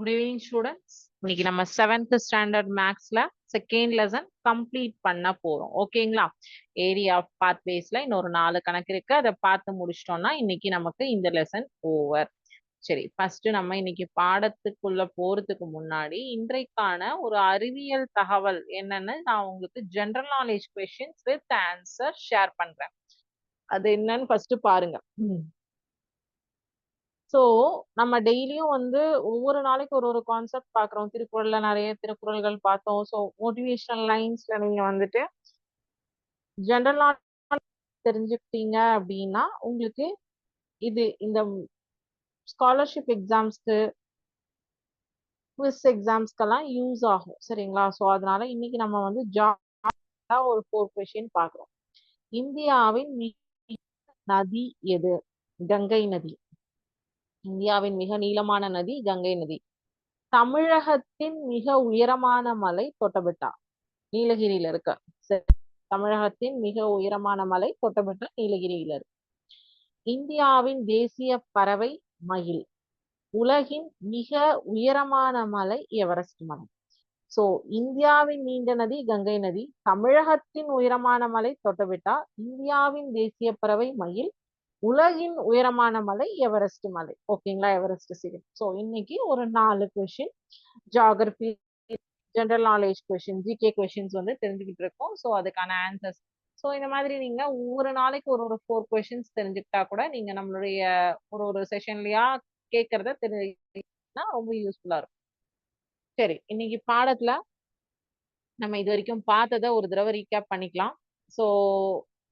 Good evening, students. இன்னைக்கு நம்ம 7th standard mathsல second lesson complete பண்ண போறோம். ஓகேங்களா? ஏரியா ஆஃப் பாத்வேஸ்ல இன்னொரு 4 கணக்கு இருக்கு. அதை பார்த்து முடிச்சிட்டோம்னா இன்னைக்கு நமக்கு இந்த லெசன் ஓவர். சரி, ஃபர்ஸ்ட் நம்ம இன்னைக்கு பாடத்துக்குள்ள போறதுக்கு முன்னாடி இன்றைக்கான ஒரு அறிவியல் தகவல் என்னன்னு நான் உங்களுக்கு general knowledge questions with answer share பண்றேன். அது என்னன்னு ஃபர்ஸ்ட் பாருங்க. ஸோ நம்ம டெய்லியும் வந்து ஒவ்வொரு நாளைக்கு ஒரு ஒரு கான்செப்ட் பார்க்குறோம். திருக்குறள்ல நிறைய திருக்குறள்கள் பார்த்தோம். ஸோ மோட்டிவேஷனல் லைன்ஸ்ல நீங்க வந்துட்டு ஜெனரல் நாலேஜ் தெரிஞ்சுக்கிட்டீங்க அப்படின்னா உங்களுக்கு இது இந்த ஸ்காலர்ஷிப் எக்ஸாம்ஸ்க்கு குவிஸ் எக்ஸாம்ஸ்க்கெல்லாம் யூஸ் ஆகும். சரிங்களா? ஸோ அதனால இன்னைக்கு நம்ம வந்து ஒரு 4 கொஸ்டின் பார்க்குறோம். இந்தியாவின் நதி எது? கங்கை நதி. இந்தியாவின் மிக நீளமான நதி கங்கை நதி. தமிழகத்தின் மிக உயரமான மலை தொட்டபெட்டா, நீலகிரியில இருக்க. சரி, தமிழகத்தின் மிக உயரமான மலை தொட்டபெட்டா நீலகிரியில இருக்கு. இந்தியாவின் தேசிய பறவை மயில். உலகின் மிக உயரமான மலை எவரெஸ்ட் மலை. சோ இந்தியாவின் நீண்ட நதி கங்கை நதி, தமிழகத்தின் உயரமான மலை தொட்டபெட்டா, இந்தியாவின் தேசிய பறவை மயில், உலகின் உயரமான மலை எவரெஸ்ட் மலை. ஓகேங்களா? எவரெஸ்ட் சிகரம். ஸோ இன்னைக்கு ஒரு 4 question geography, general knowledge question, GK questions வந்து தெரிஞ்சுக்கிட்டு இருக்கோம். ஸோ அதுக்கான ஆன்சர்ஸ். ஸோ இந்த மாதிரி நீங்க ஒவ்வொரு நாளைக்கு ஒரு ஒரு 4 கொஸ்டின்ஸ் தெரிஞ்சுக்கிட்டா கூட நீங்க நம்மளுடைய ஒரு ஒரு செஷன்லயா கேட்கறத தெரிஞ்சுக்கிட்டா ரொம்ப யூஸ்ஃபுல்லா இருக்கும். சரி, இன்னைக்கு பாடத்துல நம்ம இது வரைக்கும் பார்த்ததை ஒரு தடவை ரீகேப் பண்ணிக்கலாம். ஸோ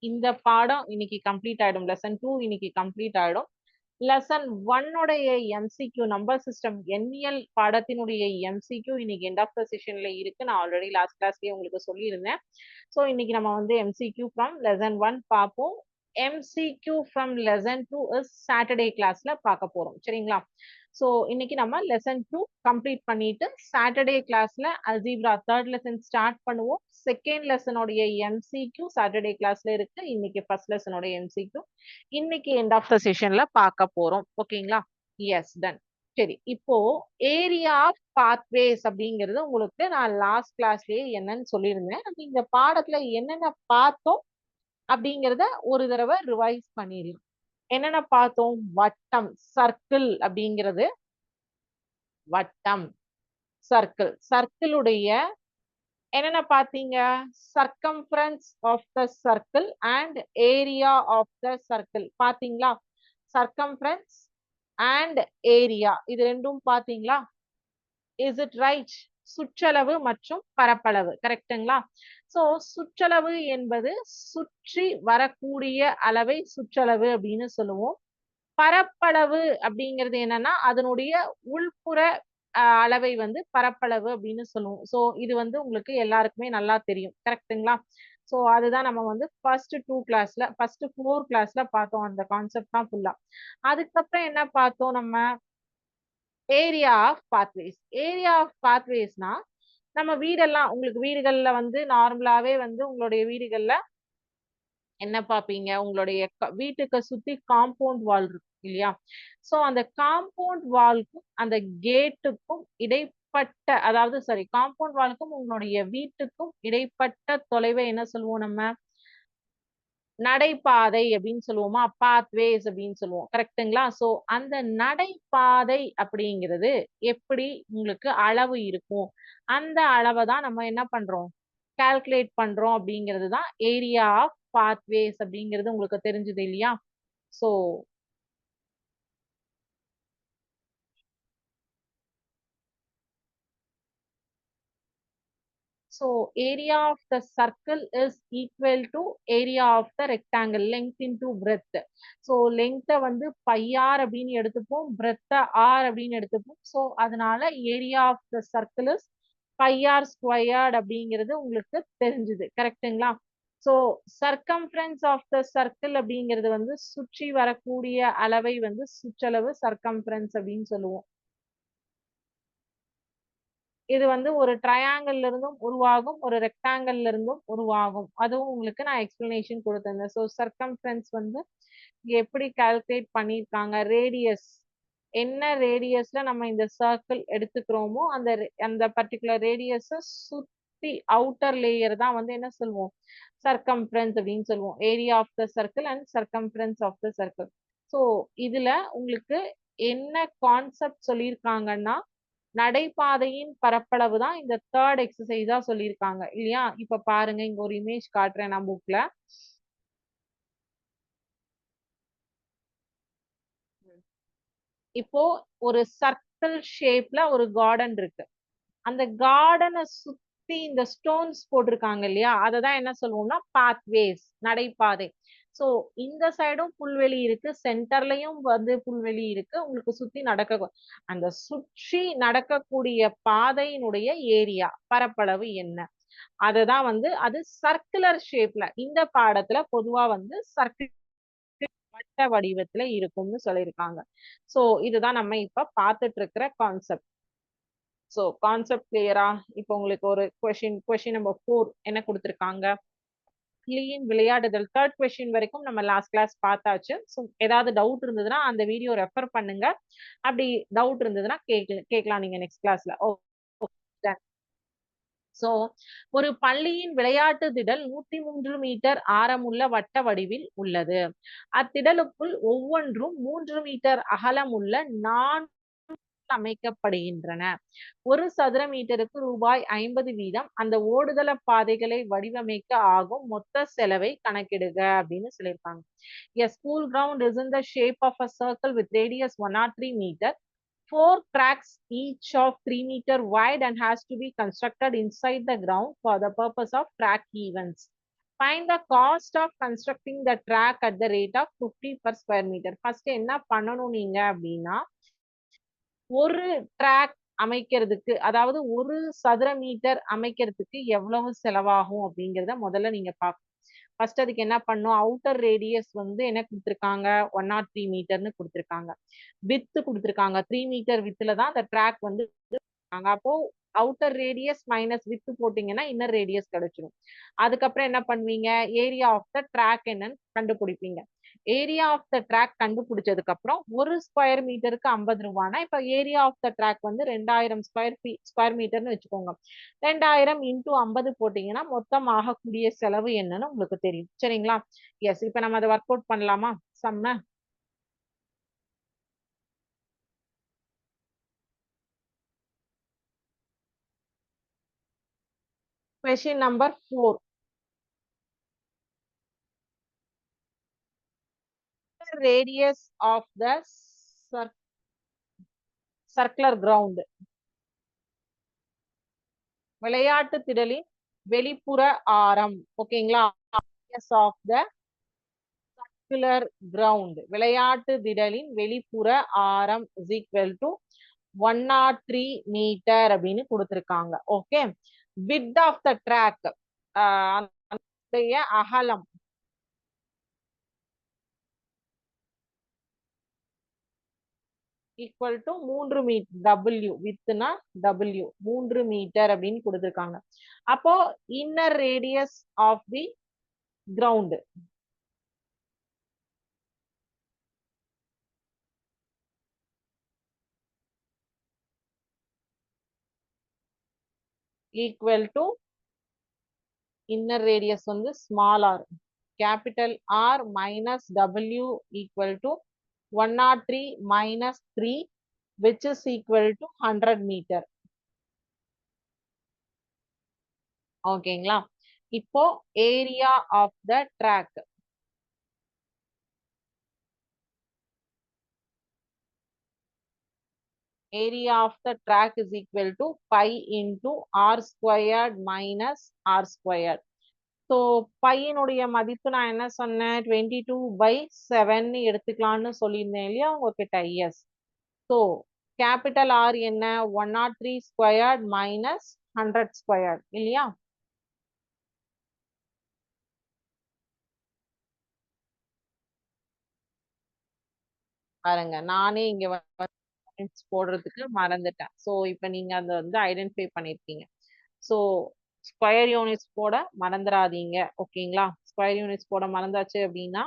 இந்த பாடம் இன்னைக்கு கம்ப்ளீட் ஆயிடும். லெசன் 2 இன்னைக்கு கம்ப்ளீட் ஆயிடும். லெசன் 1 எம்சிக்யூ நம்பர் சிஸ்டம் எண்ணியல் பாடத்தினுடைய எம்சிக்யூ இன்னைக்கு எண்ட் ஆஃப் த செஷன்ல இருக்கு. நான் ஆல்ரெடி லாஸ்ட் கிளாஸ்லயே உங்களுக்கு சொல்லியிருந்தேன். ஸோ இன்னைக்கு நம்ம வந்து எம்சிக்யூ ஃப்ரம் லெசன் 1 பார்ப்போம். MCQ from lesson 2 is Saturday கிளாஸ்ல பார்க்க போறோம். சரிங்களா? ஸோ இன்னைக்கு நம்ம லெசன் 2 கம்ப்ளீட் பண்ணிட்டு சாட்டர்டே கிளாஸ்ல அல்ஜீப்ரா தேர்ட் லெசன் ஸ்டார்ட் பண்ணுவோம். செகண்ட் லெசனுடைய எம்சிக்யூ சாட்டர்டே கிளாஸ்ல இருக்கு. இன்னைக்கு ஃபர்ஸ்ட் லெசனுடைய எம்சிக்யூ இன்னைக்கு எண்ட் ஆஃப் த செஷன்ல பார்க்க போறோம். ஓகேங்களா? Yes, done. சரி, இப்போ ஏரியா ஆஃப் பாத்வேஸ் அப்படிங்கிறது உங்களுக்கு நான் லாஸ்ட் கிளாஸ்லயே என்னன்னு சொல்லியிருந்தேன். இந்த பாடத்துல என்னென்ன பார்த்தோம் அப்படிங்கிறத ஒரு தடவை ரிவைஸ் பண்ணிடலாம். என்னென்ன பார்த்தோம்? வட்டம், சர்க்கிள் அப்படிங்கிறது வட்டம், சர்க்கிள். சர்க்கிளுடைய என்னென்ன பார்த்தீங்க? Circumference of the circle and area of the circle பார்த்தீங்களா? சர்க்கம்ஃபரன்ஸ் அண்ட் ஏரியா இது ரெண்டும் பார்த்தீங்களா? Is it right? சுற்றளவு மற்றும் பரப்பளவு. கரெக்டுங்களா? சோ சுற்றளவு என்பது சுற்றி வரக்கூடிய அளவை சுற்றளவு அப்படின்னு சொல்லுவோம். பரப்பளவு அப்படிங்கிறது என்னன்னா அதனுடைய உள்புற அளவை வந்து பரப்பளவு அப்படின்னு சொல்லுவோம். சோ இது வந்து உங்களுக்கு எல்லாருக்குமே நல்லா தெரியும். கரெக்டுங்களா? சோ அதுதான் நம்ம வந்து ஃபர்ஸ்ட் 4 கிளாஸ்ல பார்த்தோம். அந்த கான்செப்ட் தான் ஃபுல்லா. அதுக்கப்புறம் என்ன பார்த்தோம் நம்ம? Area of pathways. Area of பாத்வேஸ்னா நம்ம வீடெல்லாம் உங்களுக்கு வீடுகள்ல வந்து நார்மலாவே வந்து உங்களுடைய வீடுகள்ல என்ன பார்ப்பீங்க? உங்களுடைய வீட்டுக்கு சுத்தி காம்பவுண்ட் வால் இருக்கும் இல்லையா? சோ அந்த காம்பவுண்ட் வால்க்கும் அந்த கேட்டுக்கும் இடைப்பட்ட அதாவது சாரி காம்பவுண்ட் வால்க்கும் உங்களுடைய வீட்டுக்கும் இடைப்பட்ட தொலைவை என்ன சொல்லுவோம் நம்ம? நடைபாதை அப்படின்னு சொல்லுவோமா? பாத்வேஸ் அப்படின்னு சொல்லுவோம். கரெக்ட்டுங்களா? சோ அந்த நடைபாதை அப்படிங்கிறது எப்படி உங்களுக்கு அளவு இருக்கும்? அந்த அளவை தான் நம்ம என்ன பண்றோம்? கால்குலேட் பண்றோம் அப்படிங்கிறது தான் ஏரியா ஆஃப் பாத்வேஸ் அப்படிங்கிறது உங்களுக்கு தெரிஞ்சது இல்லையா? So So area of the circle is equal to area of the rectangle, length into breadth. So length வந்து pi r அப்படின்னு எடுத்துப்போம், breadth r அப்படின்னு எடுத்துப்போம். So அதனால area of the circle is pi r squared அப்படிங்கிறது உங்களுக்கு தெரிஞ்சது. கரெக்ட்டுங்களா? So circumference of the circle அப்படிங்கிறது வந்து சுற்றி வரக்கூடிய அளவை வந்து சுற்றளவு circumference அப்படின்னு சொல்லுவோம். இது வந்து ஒரு ட்ரையாங்கிள் இருந்தும் உருவாகும், ஒரு ரெக்டாங்கிள் இருந்தும் உருவாகும். அதுவும் உங்களுக்கு நான் எக்ஸ்பிளனேஷன் கொடுத்திருந்தேன். ஸோ சர்க்கம்ஃபரன்ஸ் வந்து எப்படி கால்குலேட் பண்ணியிருக்காங்க? ரேடியஸ் என்ன ரேடியஸ்ல நம்ம இந்த சர்க்கிள் எடுத்துக்கிறோமோ அந்த பர்டிகுலர் ரேடியஸை சுத்தி அவுட்டர் லேயர் தான் வந்து என்ன சொல்லுவோம், சர்க்கம்ஃபரன்ஸ் அப்படின்னு சொல்லுவோம். Area of the circle and circumference of the circle. So இதுல உங்களுக்கு என்ன கான்செப்ட் சொல்லியிருக்காங்கன்னா, நடைபாதையின் பரப்பளவு தான் இந்த தேர்ட் எக்ஸசைஸா சொல்லியிருக்காங்க இல்லையா? இப்ப பாருங்க, இங்க ஒரு இமேஜ் காட்டுறேன் நான் புக்ல. இப்போ ஒரு சர்க்கிள் ஷேப்ல ஒரு கார்டன் இருக்கு. அந்த கார்டனை சுத்தி இந்த ஸ்டோன்ஸ் போட்டிருக்காங்க இல்லையா, அததான் என்ன சொல்லுவோம்னா பாத்வேஸ், நடைபாதை. சோ இந்த சைடும் புல்வெளி இருக்கு, சென்டர்லயும் வந்து புல்வெளி இருக்கு. உங்களுக்கு சுத்தி அந்த சுற்றி நடக்கக்கூடிய பாதையினுடைய ஏரியா பரப்பளவு என்ன, அதுதான் வந்து அது சர்க்குலர் ஷேப்ல இந்த பாடத்துல பொதுவா வந்து சர்க்கிள் வட்ட வடிவத்துல இருக்கும்னு சொல்லியிருக்காங்க. சோ இதுதான் நம்ம இப்ப பார்த்துட்டு இருக்கிற கான்செப்ட். சோ கான்செப்ட் கிளியரா? இப்போ உங்களுக்கு ஒரு கொஸ்டின் நம்பர் 4 என்ன கொடுத்திருக்காங்க, கிளீன் விளையாடுதல். தேர்ட் கொஸ்டின் வரைக்கும் நம்ம லாஸ்ட் கிளாஸ் பார்த்தாச்சு. ஸோ ஏதாவது டவுட் இருந்ததுன்னா அந்த வீடியோ ரெஃபர் பண்ணுங்க. அப்படி டவுட் இருந்ததுன்னா கேட்கலாம் நீங்க நெக்ஸ்ட் கிளாஸ்ல. சோ ஒரு பள்ளியின் விளையாட்டு திடல் 103 மீட்டர் ஆரமுள்ள வட்ட வடிவில் உள்ளது. அத்திடலுக்குள் ஒவ்வொன்றும் 3 மீட்டர் அகலமுள்ள 4 அமைக்கப்படுகின்றன. ஒரு சதுர மீட்டருக்கு ரூபாய் 50 வீதம். அந்த ஓடுதள பாதைகளை வடிவமைக்க ஆகும் மொத்த செலவை கணக்கிடுக அப்படின்னு சொல்லியிருக்காங்க. A school ground is in the shape of a circle with radius 103 meter. 4 tracks each of 3 meter wide and has to be constructed inside the ground for the purpose of track events. Find the cost of constructing the track at the rate of 50 per square meter. First என்ன பண்ணணும் நீங்க அப்படின்னா, ஒரு track அமைக்கிறதுக்கு, அதாவது ஒரு சதுர metre அமைக்கிறதுக்கு எவ்வளவு செலவாகும் அப்படிங்கிறத முதல்ல நீங்க பார்க்கணும். ஃபர்ஸ்ட் அதுக்கு என்ன பண்ணும், அவுட்டர் ரேடியஸ் வந்து என்ன கொடுத்துருக்காங்க, 103 மீட்டர்னு கொடுத்துருக்காங்க. வித்து கொடுத்துருக்காங்க, 3 மீட்டர் வித்துல தான் அந்த ட்ராக் வந்து அப்போ அவுட்டர் ரேடியஸ் மைனஸ் வித்து போட்டீங்கன்னா இன்னர் ரேடியஸ் கிடைச்சிடும். அதுக்கப்புறம் என்ன பண்ணுவீங்க, ஏரியா ஆஃப் த ட்ராக் என்னன்னு கண்டுபிடிப்பீங்க. ஏரியா ஆஃப் த ட்ராக் கண்டுபிடிச்சதுக்கு அப்புறம் ஒரு ஸ்கொயர் மீட்டருக்கு 50 ரூபானா, இப்ப ஏரியா ஆஃப் த ட்ராக் வந்து 2000 ஸ்கொயர் மீட்டர்னு வச்சுக்கோங்க. 2000 இன்டூ 50 போட்டீங்கன்னா மொத்தம் ஆகக்கூடிய செலவு என்னன்னு உங்களுக்கு தெரியும். சரிங்களா? எஸ், இப்ப நம்ம அதை ஒர்க் அவுட் பண்ணலாமா சம்ம? Question number 4. Radius of the circular ground. விளையாட்டு திடலின் வெளிப்புற ஆரம். ஓகேங்களா? Of the circular ground. விளையாட்டு திடலின் வெளிப்புற ஆரம் is equal to 103 மீட்டர் அப்படின்னு கொடுத்திருக்காங்க. Okay. Width of the track, அகலம் equal to 3 மீட்டர். W வித்னா W 3 மீட்டர் அப்படின்னு கொடுத்திருக்காங்க. அப்போ inner radius of the ground equal to inner radius வந்து small r, capital r minus டபிள்யூ equal to 103 minus 3 which is equal to 100 meter. ஓகேங்களா? இப்போ area of the track, area of the track is equal to pi into r squared minus r squared. So பையனுடைய மதிப்பு நான் என்ன சொன்னேன், 22/7 எடுத்துக்கலாம்னு சொல்லியிருந்தேன் இல்லையா உங்ககிட்ட? எஸ். ஸோ கேபிட்டல் ஆர் என்ன, 103 ஸ்கொயர்ட் மைனஸ் 100 ஸ்கொயர்ட் இல்லையா? பாருங்க, நானே இங்க போடுறதுக்கு மறந்துட்டேன். ஸோ இப்போ நீங்க அதை வந்து ஐடென்டிஃபை பண்ணிருக்கீங்க. ஸோ ஸ்கொயர் யூனிட்ஸ் போட மறந்துடாதீங்க. ஓகேங்களா? ஸ்கொயர் யூனிட்ஸ் போட மறந்தாச்சு அப்படின்னா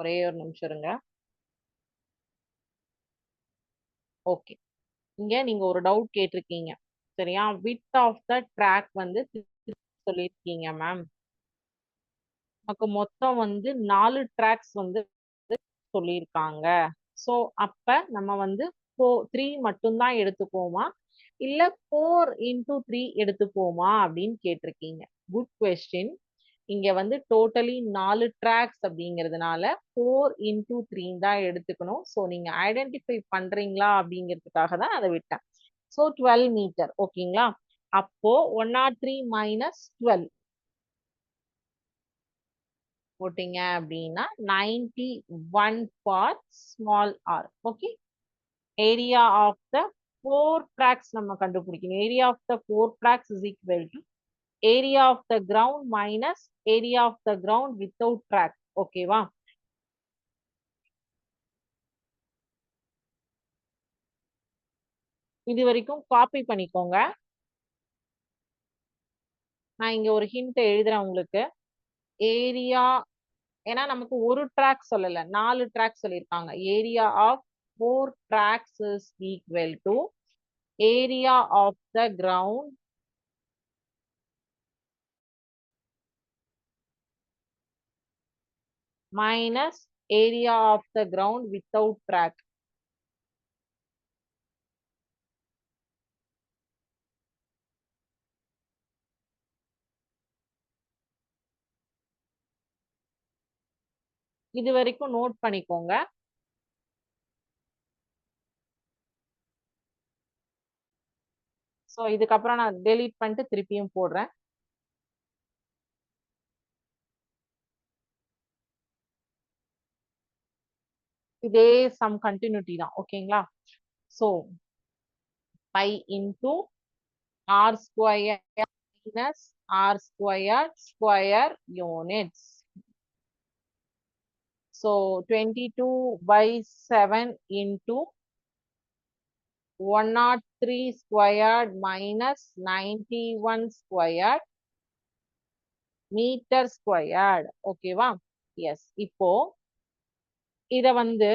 ஒரே ஒரு நிமிஷம் இருங்க. ஓகே, இங்க நீங்க ஒரு டவுட் கேட்டிருக்கீங்க சரியா? வித் ஆஃப் த ட்ராக் வந்து சொல்லியிருக்கீங்க மேம். நமக்கு மொத்தம் வந்து 4 ட்ராக்ஸ் வந்து சொல்லியிருக்காங்க. ஸோ அப்ப நம்ம வந்து 3 மட்டும்தான் எடுத்துப்போமா இல்ல 4 இன்டூ 3 எடுத்துப்போமா அப்படின்னு கேட்டிருக்கீங்க. Good question. இங்க வந்து டோட்டலி 4 ட்ராக்ஸ் அப்படிங்கிறதுனால 4 இன்டூ 3 தான் எடுத்துக்கணும். ஸோ நீங்க ஐடென்டிஃபை பண்றீங்களா அப்படிங்கிறதுக்காக தான் அதை விட்டேன். ஸோ 12 மீட்டர் ஓகேங்களா? அப்போ 103 மைனஸ் 12 போட்டீங்க அப்படின்னா 91 for small R. Okay, area of the 4 tracks நம்ம கண்டுபிடிக்கணும். Area of the 4 tracks is equal to area of the ground minus area of the ground without track. ஓகேவா? இது வரைக்கும் காப்பி பண்ணிக்கோங்க. நான் இங்க ஒரு ஹிண்ட் எழுதுறேன் உங்களுக்கு. ஏரியா, ஏன்னா நமக்கு ஒரு ட்ராக் சொல்லல, 4 ட்ராக் சொல்லியிருக்காங்க. Area of 4 tracks is equal to area of the ground minus area of the ground without track. இது வரைக்கும் நோட் பண்ணிக்கோங்க. ஸோ இதுக்கப்புறம் நான் டெலீட் பண்ணிட்டு திருப்பியும் போடுறேன். இதே சம் கண்டினியூட்டி தான் ஓகேங்களா? So pi into R square minus R square square units. So 22/7 into 103 squared minus 91 squared meter squared. ஓகேவா? எஸ். இப்போ இத வந்து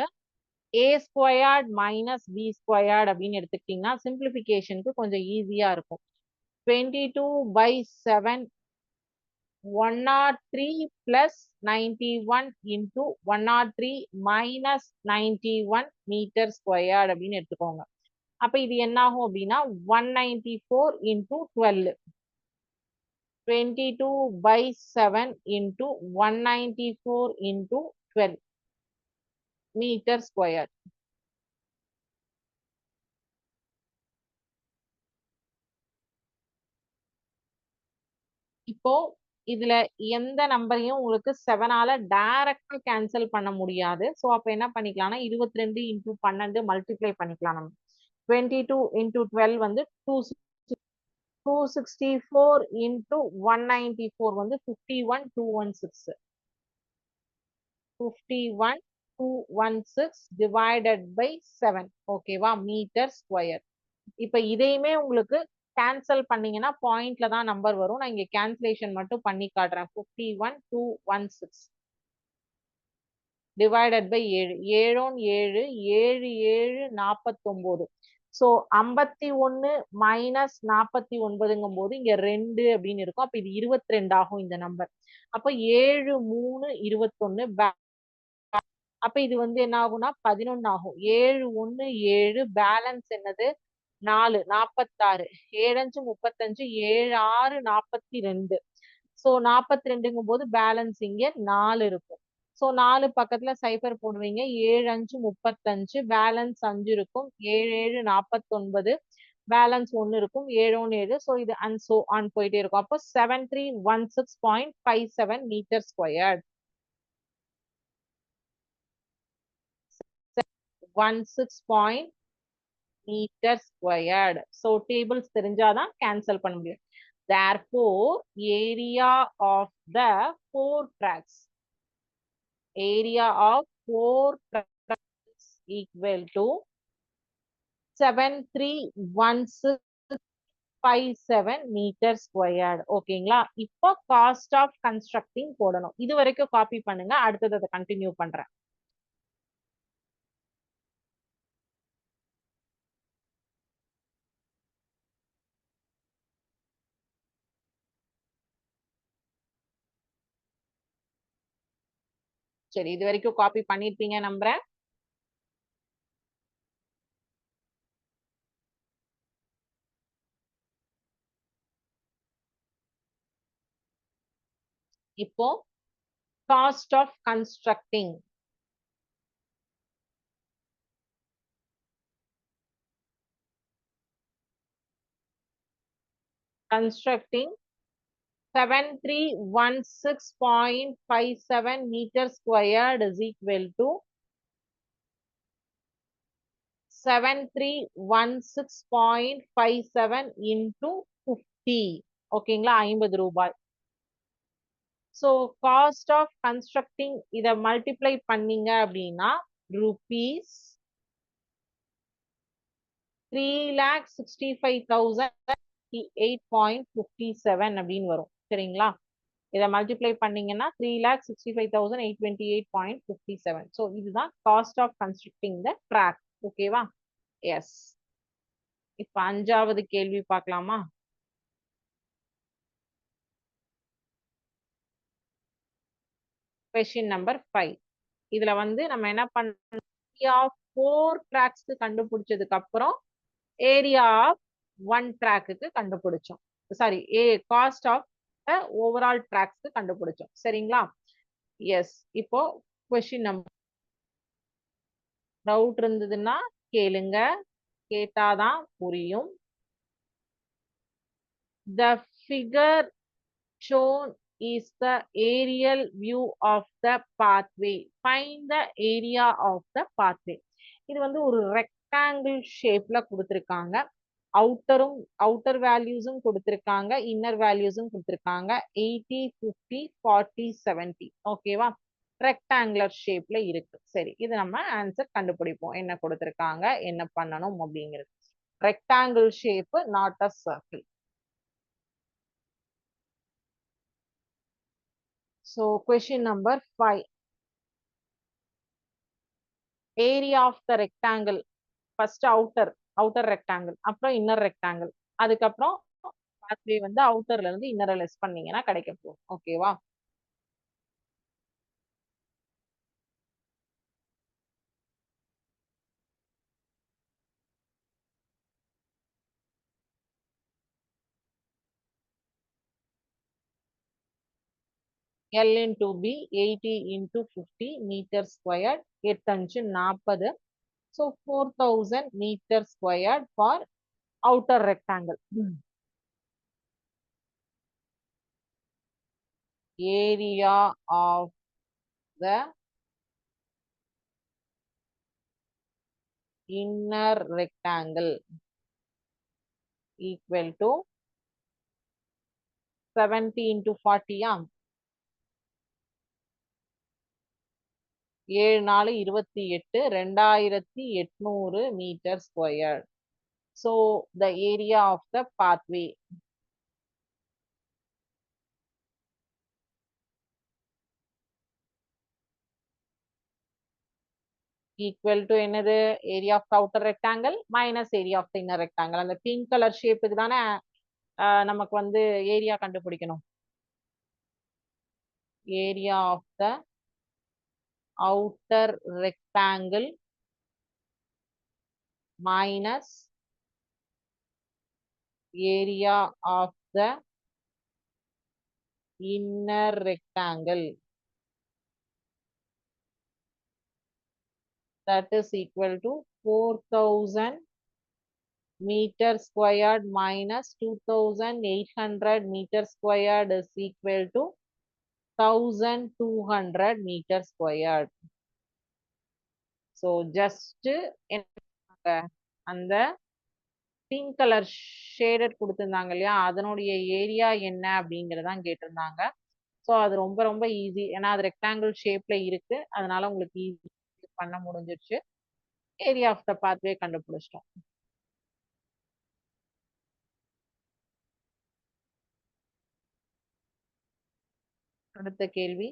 a squared minus b squared அப்படின்னு எடுத்துக்கிட்டீங்கன்னா சிம்பிளிஃபிகேஷனுக்கு கொஞ்சம் ஈஸியா இருக்கும். 22/7 103 plus 91 into 103 minus 91 meter squared அப்படின்னு எடுத்துக்கோங்க. அப்ப இது என்ன ஆகும் அப்படின்னா 194 into 12. 22/7 into 194 into 12 meter square. இப்போ இதுல எந்த நம்பரையும் உங்களுக்கு 7ஆல டைரக்டா கேன்சல் பண்ண முடியாது. ஸோ அப்ப என்ன பண்ணிக்கலாம்னா 22 into 12 மல்டிப்ளை பண்ணிக்கலாம் நம்ம. 22 into 12 வந்து 264 into 194 வந்து 51,216. 51,216 divided by 7. ஓகேவா? Metre square. இப்ப இதையுமே உங்களுக்கு கேன்சல் பண்ணீங்கன்னா பாயிண்ட்ல தான் நம்பர் வரும். நான் இங்க கேன்சலேஷன் மட்டும் பண்ணி காட்டுறேன். 51,216 டிவைடட் பை 7. 7 7 7 7 49. ஸோ 51 மைனஸ் 49ங்கும் போது இங்க 2 அப்படின்னு இருக்கும். அப்ப இது 22 ஆகும் இந்த நம்பர். அப்ப 7 3 21. அப்ப இது வந்து என்ன ஆகும்னா 11 ஆகும். 7 1 7 பேலன்ஸ் என்னது 4 46. 7 5 35. 7 6 42. ஸோ 42ங்கும் போது பேலன்ஸ் இங்க 4 இருக்கும். ஸோ 4 பக்கத்துல சைபர் போடுவீங்க. 7 5 35. பேலன்ஸ் 5 இருக்கும். 7 7 49. பேலன்ஸ் 1 இருக்கும். 7 1 7. ஸோ இது அண்ட் சோ ஆன் போயிட்டே இருக்கும். அப்போ 7316.57 metre square. 16 meter squared. So tables தெரிஞ்சாதான் cancel பண்ண முடியும். Therefore, area of the 4 tracks. Area of 4 tracks equal to 7316 57 metre squared. ஓகேங்களா? இப்போ காஸ்ட் ஆஃப் கன்ஸ்ட்ரக்டிங் போடணும். இது வரைக்கும் காப்பி பண்ணுங்க. அடுத்தது அதை கண்டினியூ பண்றேன். சரி, இது வரைக்கும் காப்பி பண்ணிருப்பீங்க நம்புறேன். இப்போ cost of constructing. Constructing 7316.57 meter squared is equal to 7316.57 into 50. ஓகேங்களா? 50 ரூபாய். So cost of constructing இத multiply பண்ணீங்க அப்படின்னா rupees 3,65,088.57 அப்படின்னு வரும். சரிங்களா? இதை மல்டிப்ளை பண்ணீங்கன்னா 3,65,828.57. ஸோ இதுதான் cost of constructing the track. ஓகேவா? எஸ். இப்ப 5வது கேள்வி பார்க்கலாமா? Question number 5. இதுல வந்து நம்ம என்ன பண்ணோம், ஏரியா ஆஃப் 4 ட்ராக்ஸ்க்கு கண்டுபிடிச்சதுக்கு அப்புறம் ஏரியா ஆஃப் 1 ட்ராக்குக்கு கண்டுபிடிச்சோம். சாரி, காஸ்ட் ஆஃப் ஓவரால் ட்ராக்ஸ்க்கு கண்டுபிடிச்சோம். சரிங்களா? எஸ். இப்போ கொஸ்டின் நம்பர், டவுட் இருந்ததுன்னா கேளுங்க, கேட்டாதான் புரியும். The figure shown is the aerial view of the pathway. Find the area of the pathway. இது வந்து ஒரு ரெக்டாங்கிள் ஷேப்ல கொடுத்திருக்காங்க. அவுட்டர் வேல்யூஸும் கொடுத்திருக்காங்க, இன்னர் வேல்யூஸும் கொடுத்திருக்காங்க. 80, 50, 40, 70. ஓகேவா? ரெக்டாங்குலர் ஷேப்ல இருக்கு. சரி, இது நம்ம ஆன்சர் கண்டுபிடிப்போம். என்ன கொடுத்திருக்காங்க, என்ன பண்ணணும் அப்படிங்கிறது. Rectangle shape, not a circle. So question number 5. Area of the rectangle. First outer rectangle, அப்புறம் inner rectangle. அதுக்கப்புறம் pathway வந்து outerல இருந்து inner லெஸ் பண்ணீங்கன்னா கிடைக்க போகும். ஓகேவா? L into B 80 into 50 meter squared. 8 40. So 4000 meter squared for outer rectangle. Area of the inner rectangle equal to 70 into 40. 7 4 28, 2800 meter squared. So the area of the pathway equal to என்னது, area of the outer rectangle minus area of the inner rectangle. அந்த pink colour ஷேப்புக்கு தானே நமக்கு வந்து area கண்டுபிடிக்கணும். Area of the outer rectangle minus area of the inner rectangle, that is equal to 4000 meter squared minus 2800 meter squared is equal to 1200 meter squared. So just அந்த pink colour shaded கொடுத்திருந்தாங்க இல்லையா, அதனுடைய area என்ன அப்படிங்கறதான் கேட்டிருந்தாங்க. So அது ரொம்ப ரொம்ப easy, ஏன்னா அது ரெக்டாங்கிள் ஷேப்ல இருக்கு, அதனால உங்களுக்கு ஈஸி பண்ண முடிஞ்சிருச்சு. ஏரியா ஆஃப் த பாத்வே கண்டுபிடிச்சிட்டோம். அடுத்த கேள்வி.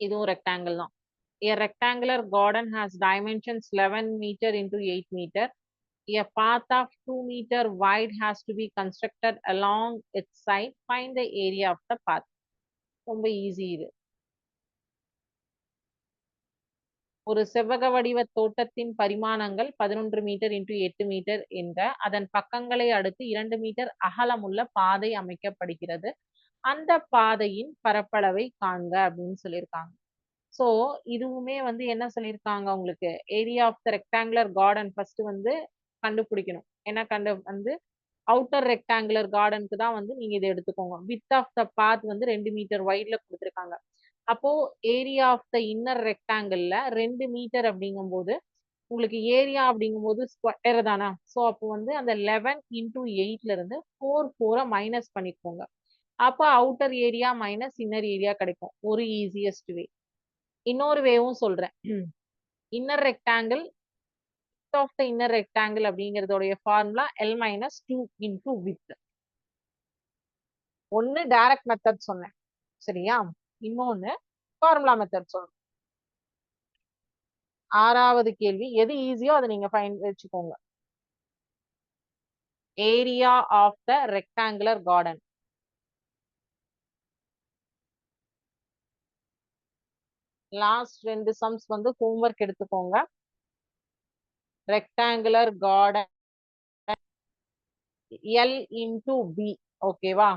இதுவும் ரெக்டாங்கிள் தான். A rectangular garden has dimensions 11 meter into 8 meter. A path of 2 meter wide has to be constructed along its side. Find the area of the path. ரொம்ப easy இது. ஒரு செவ்வக வடிவ தோட்டத்தின் பரிமாணங்கள் 11 மீட்டர் இன்டு 8 மீட்டர் என்ற அதன் பக்கங்களை அடுத்து 2 மீட்டர் அகலமுள்ள பாதை அமைக்கப்படுகிறது. அந்த பாதையின் பரப்பளவை காண்க அப்படின்னு சொல்லியிருக்காங்க. சோ இதுவுமே வந்து என்ன சொல்லியிருக்காங்க உங்களுக்கு, area of the rectangular garden first வந்து கண்டுபிடிக்கணும். என்ன வந்து அவுட்டர் ரெக்டாங்குலர் கார்டனுக்கு தான் வந்து நீங்க இதை எடுத்துக்கோங்க. வித் ஆஃப் த பாத் வந்து 2 மீட்டர் வைட்ல கொடுத்துருக்காங்க. அப்போ ஏரியா ஆஃப் த இன்னர் ரெக்டாங்கிள்ல 2 மீட்டர் அப்படிங்கும் போது உங்களுக்கு ஏரியா அப்படிங்கும் போது ஸ்கொயர் தானே. ஸோ அப்போ வந்து அந்த 11 இன்டூ 8ல இருந்து 4 மைனஸ் பண்ணிக்கோங்க. அப்போ outer area minus inner area கிடைக்கும். ஒரு ஈஸியஸ்ட் வே. இன்னொரு வேவும் சொல்றேன். Inner rectangle of the inner rectangle அப்படிங்கறதோடைய formula L minus 2 into width. ஒன்னு டைரக்ட் மெத்தட் சொன்னேன் சரியா, இன்னொன்னு ஃபார்முலா மெத்தட் சொன்னேன். ஆறாவது கேள்வி, எது ஈஸியோ அதை நீங்க ஃபைன் வச்சுக்கோங்க. Area of the rectangular garden. Last 2 sums வந்து ஹோம்வொர்க் எடுத்துக்கோங்க. Rectangular garden L into B, ஓகேவா?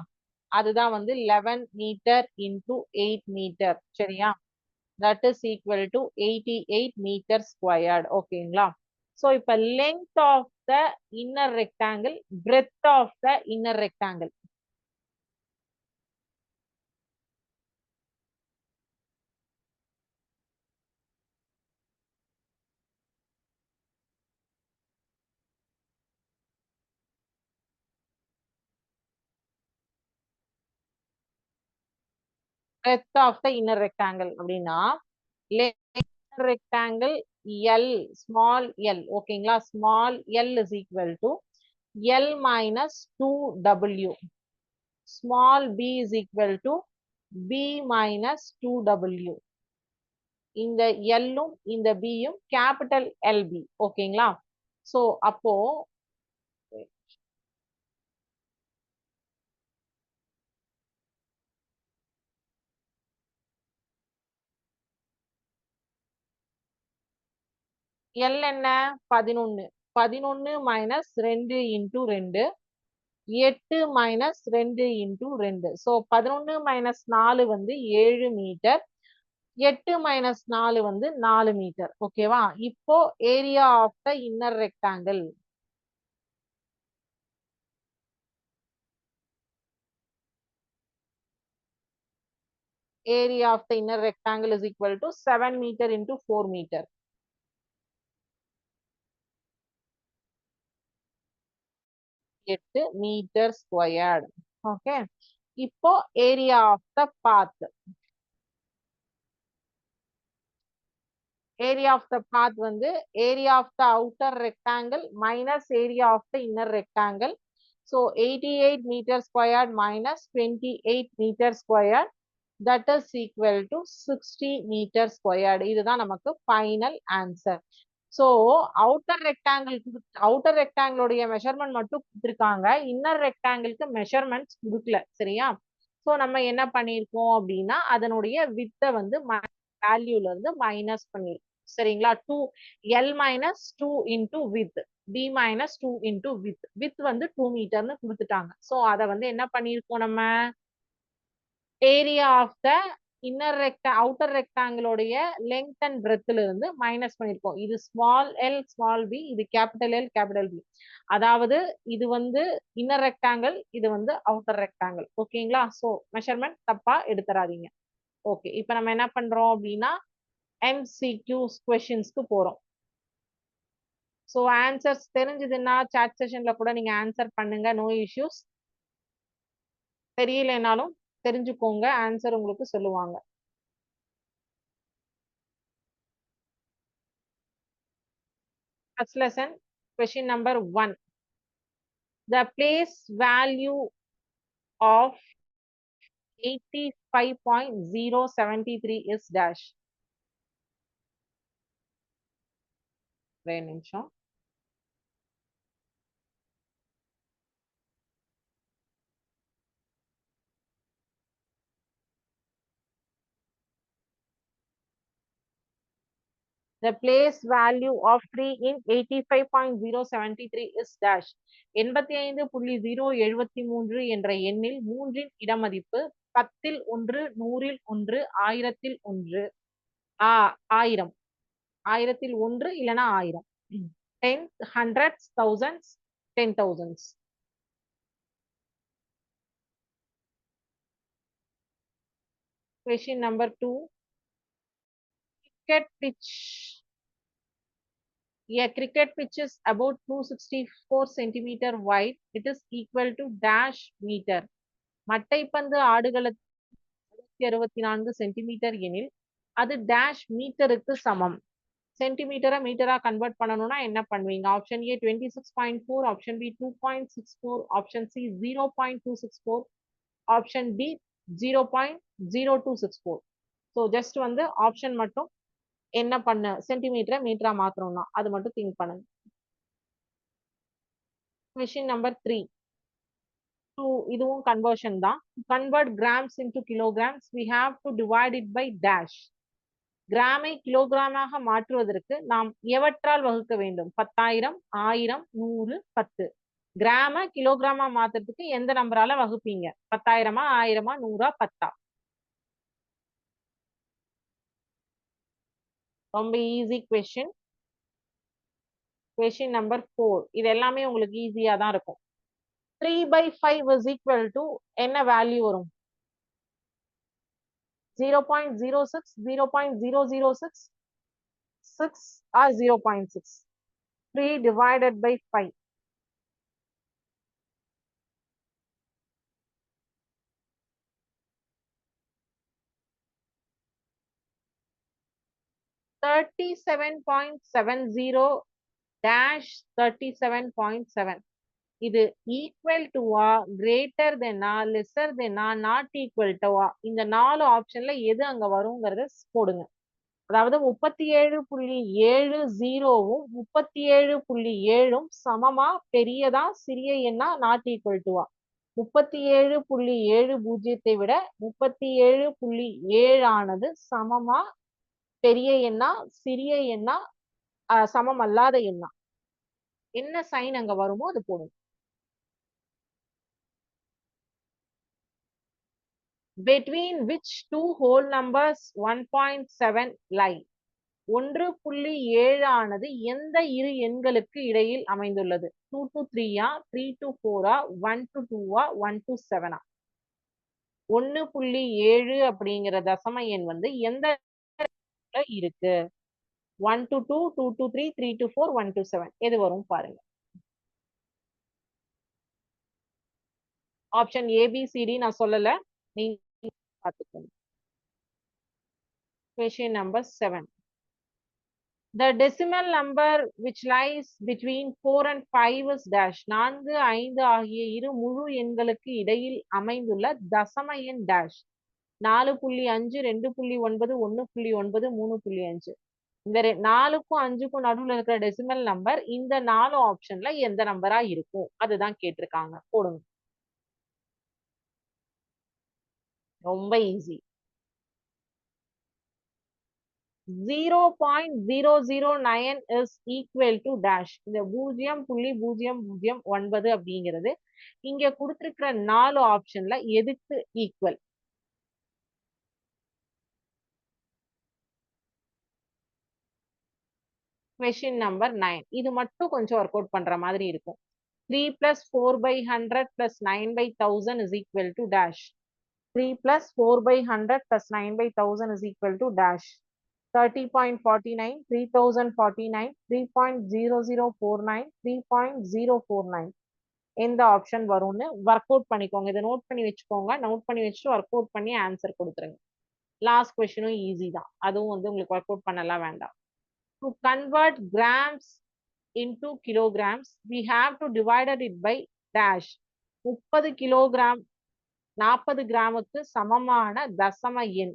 அதுதான் வந்து 11 மீட்டர் இன்டூ 8 மீட்டர் சரியா. That is equal to 88 metre squared. ஓகேங்களா? ஸோ இப்போ length of the inner rectangle, breadth of the inner rectangle. breadth of the inner rectangle அப்படின்னா rectangle L, small l, ஓகேங்களா? small l is equal to L minus 2W. small b is equal to B minus 2W. இந்த L-ம் இந்த B-யும் capital LB. ஓகேங்களா? So அப்போ L என்ன 11. 11 minus 2 into 2, 8 minus 2 into 2. So 11 minus 4 வந்து 7 metre, 8 minus 4 வந்து 4 meter. ஓகேவா? இப்போ area of the inner rectangle. Area of the inner rectangle is equal to 7 meter into 4 meter. 8 meter squared. Okay, இப்போ area of the path. Area of the path வந்து area of the outer rectangle minus area of the inner rectangle. So 88 metre squared minus 28 meter squared, that is equal to 60 meter squared. இதுதான் நமக்கு final answer. So outer rectangle outer ரெக்டாங்கிளுடைய measurement மட்டும் கொடுத்துருக்காங்க, inner ரெக்டாங்கிளுக்கு measurements கொடுக்கல சரியா. So நம்ம என்ன பண்ணியிருக்கோம் அப்படின்னா அதனுடைய வித்தை வந்து வேல்யூல இருந்து மைனஸ் பண்ணிருக்கோம் சரிங்களா. 2 L minus 2 into with, B minus 2 into with. With வந்து 2 மீட்டர்னு கொடுத்துட்டாங்க. ஸோ அதை வந்து என்ன பண்ணியிருக்கோம் நம்ம, area of the inner outer ரெக்டாங்கிளோடைய லெங்த் அண்ட் பிரெத்ல இருந்து மைனஸ் பண்ணிருக்கோம். இது ஸ்மால் எல் ஸ்மால் பி, இது கேபிட்டல் எல் கேபிட்டல் பி. அதாவது இது வந்து இன்னர் ரெக்டாங்கிள், இது வந்து அவுட்டர் ரெக்டாங்கிள். ஓகேங்களா? ஸோ மெஷர்மெண்ட் தப்பா எடுத்துறாதீங்க. ஓகே, இப்போ நம்ம என்ன பண்றோம் அப்படின்னா MCQs கொஸ்டின்ஸ்க்கு போறோம். ஸோ ஆன்சர்ஸ் தெரிஞ்சதுன்னா சாட் செஷன்ல கூட நீங்க ஆன்சர் பண்ணுங்க, நோ இஷ்யூஸ். தெரியலனாலும் தெரிஞ்சுக்கோங்க, ஆன்சர் உங்களுக்கு சொல்லுவாங்க. First lesson, question number 1. The place value of 85.073 is dash. ஒரே நிமிஷம். The place value of 3 in 85.073 is dash. 85.073 என்ற எண்ணில் 3 இன் இடமதிப்பு 10ல் 1, 100ல் 1, 1000ல் 1, 1000, 1000ல் 1 இல்லனா 1000, 10, hundreds, thousands, 10,000s. Question number 2. Cricket pitch. A cricket pitch is about 264 centimeter wide. It is equal to dash meter. மட்டைப்பந்து ஆடுகளத்து 264 centimetre எனில் அது dash மீட்டருக்கு சமம். சென்டிமீட்டரை மீட்டரா கன்வெர்ட் பண்ணணும்னா என்ன பண்ணுவீங்க? Option A 26.4, option B 2.64, option C 0.264, option D 0.0264. So just வந்து option மட்டும் என்ன பண்ண சென்டிமீட்டரை மீட்டரா மாத்திரம்னா அது மட்டும் திங்க் பண்ணுங்க. Question number 3. இதுவும் கன்வர்ஷன் தான். Convert grams into kilograms we have to divide it by dash. கிராமை கிலோகிராமாக மாற்றுவதற்கு நாம் எவற்றால் வகுக்க வேண்டும்? 10,000, 1000, 100, 10. கிராம கிலோகிராமா மாத்துறதுக்கு எந்த நம்பரால வகுப்பீங்க? 10,000, 1000, 100, 10. ரொம்ப ஈஸி கொஸ்டின். Question number 4. இது எல்லாமே உங்களுக்கு ஈஸியா தான் இருக்கும். 3/5 is equal to என்ன வேல்யூ வரும்? 0.06, 0.006, 6 or 0.6. 3 divided by 5. 37.70 dash 37.7. இது ஈக்குவல் டுவா, கிரேட்டர் தென்னா, லெசர் தென்னா, நாட் ஈக்குவல் டுவா, இந்த 4 ஆப்ஷன்ல எது அங்க வருங்கிறத போடுங்க. அதாவது 37.70வும் 37.7ம் சமமா, பெரியதா, சிறிய எண்ணா, நாட் ஈக்குவல் டுவா. 37.70 விட 37.7 ஆனது சமமா, பெரிய எண்ணா, சிறிய எண்ணா, சமம் அல்லாத எண்ணா, என்ன சைன் அங்க வருமோ அது போடுங்க. Between which two whole numbers 1.7 lie? 1.7 ஆனது எந்த இரு எண்களுக்கு இடையில் அமைந்துள்ளது? 2 to 3, 3 to 4, 1 to 2, 1 to 7. 1.7 அப்படிங்கிற தசம எண் வந்து எந்த இருக்கு? 1 to 2, 2 to 3, 3 to 4, 1 to 7. எது வரும் பாருங்க. ஆப்ஷன் ஏபிசிடி நான் சொல்லல, நீங்க பார்த்துக்கோங்க. Question number 7. The decimal number which lies between 4 and 5 is dash. 4, 5 ஆகிய இரு முழு எண்களுக்கு இடையில் அமைந்துள்ள தசம எண் dash. 4.5, 2.9, 1.9, 3.5. இந்த 4க்கும் 5க்கும் நடுவுல இருக்கிற டெசிமல் நம்பர் இந்த 4 ஆப்ஷன்ல எந்த நம்பரா இருக்கும்? அதுதான் கேட்டிருக்காங்க. போடுங்க. ரொம்ப easy. 0.009 is equal to dash. இந்த 0.009 அப்படிங்கிறது இங்க கொடுத்திருக்கிற 4 ஆப்ஷன்ல எதுக்கு ஈக்குவல்? Question number 9. இது மட்டும் கொஞ்சம் ஒர்க் அவுட் பண்ற மாதிரி இருக்கும். 3 plus 4 by 100 plus 9 by 1000 is equal to dash. 3 plus 4 by 100 plus 9 by 1000 is equal to dash. 30.49, 3049, 3.0049, 3.049. எந்த ஆப்ஷன் வரும்னு ஒர்க் அவுட் பண்ணிக்கோங்க. இதை நோட் பண்ணி வச்சுக்கோங்க. நோட் பண்ணி வச்சுட்டு ஒர்க் அவுட் பண்ணி ஆன்சர் கொடுத்துருங்க. லாஸ்ட் கொஸ்டினும் ஈஸி தான், அதுவும் வந்து உங்களுக்கு ஒர்க் அவுட் பண்ணலாம் வேண்டாம். To convert grams into kilograms, we have to divide it by dash 30 kilogram 40 கிராமுக்கு சமமான தசம எண்.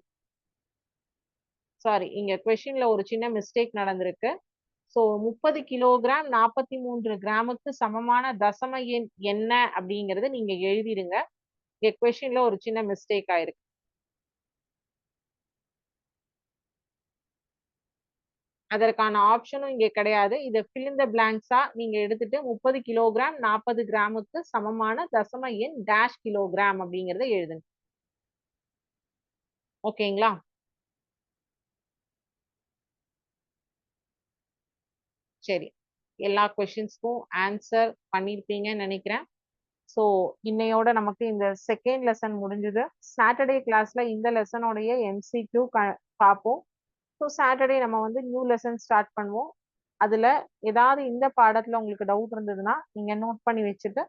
சாரி, இங்க கொஸ்டின்ல ஒரு சின்ன மிஸ்டேக் நடந்திருக்கு. சோ 30 கிலோகிராம் 43 கிராமுக்கு சமமான தசம எண் என்ன அப்படிங்கறத நீங்க எழுதிடுங்க. இங்க கொஸ்டின்ல ஒரு சின்ன மிஸ்டேக் ஆயிருக்கு. அதற்கான ஆப்ஷனும் இங்க கிடையாது. இத fill in the blanks நீங்க எடுத்துட்டு 30 கிலோகிராம் 40 கிராமுக்கு சமமான தசம எண் டேஷ் கிலோகிராம் அப்படிங்கறத எழுதுங்க. ஓகேங்களா? சரி. எல்லா கொஸ்டின்ஸ்க்கும் ஆன்சர் பண்ணிருப்பீங்கன்னு நினைக்கிறேன். ஸோ இன்னையோட நமக்கு இந்த செகண்ட் லெசன் முடிஞ்சது. சாட்டர்டே கிளாஸ்ல இந்த லெசனோடைய எம்சிக்யூ பார்ப்போம். ஸோ சாட்டர்டே நம்ம வந்து நியூ லெசன் ஸ்டார்ட் பண்ணுவோம். அதுல ஏதாவது இந்த பாடத்துல உங்களுக்கு டவுட் இருந்ததுன்னா நீங்க நோட் பண்ணி வச்சுட்டு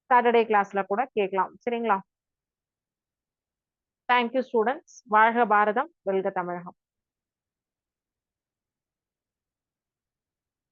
சாட்டர்டே கிளாஸ்ல கூட கேட்கலாம். சரிங்களா? Thank you students. வாழ்க பாரதம், வெல்க தமிழகம்.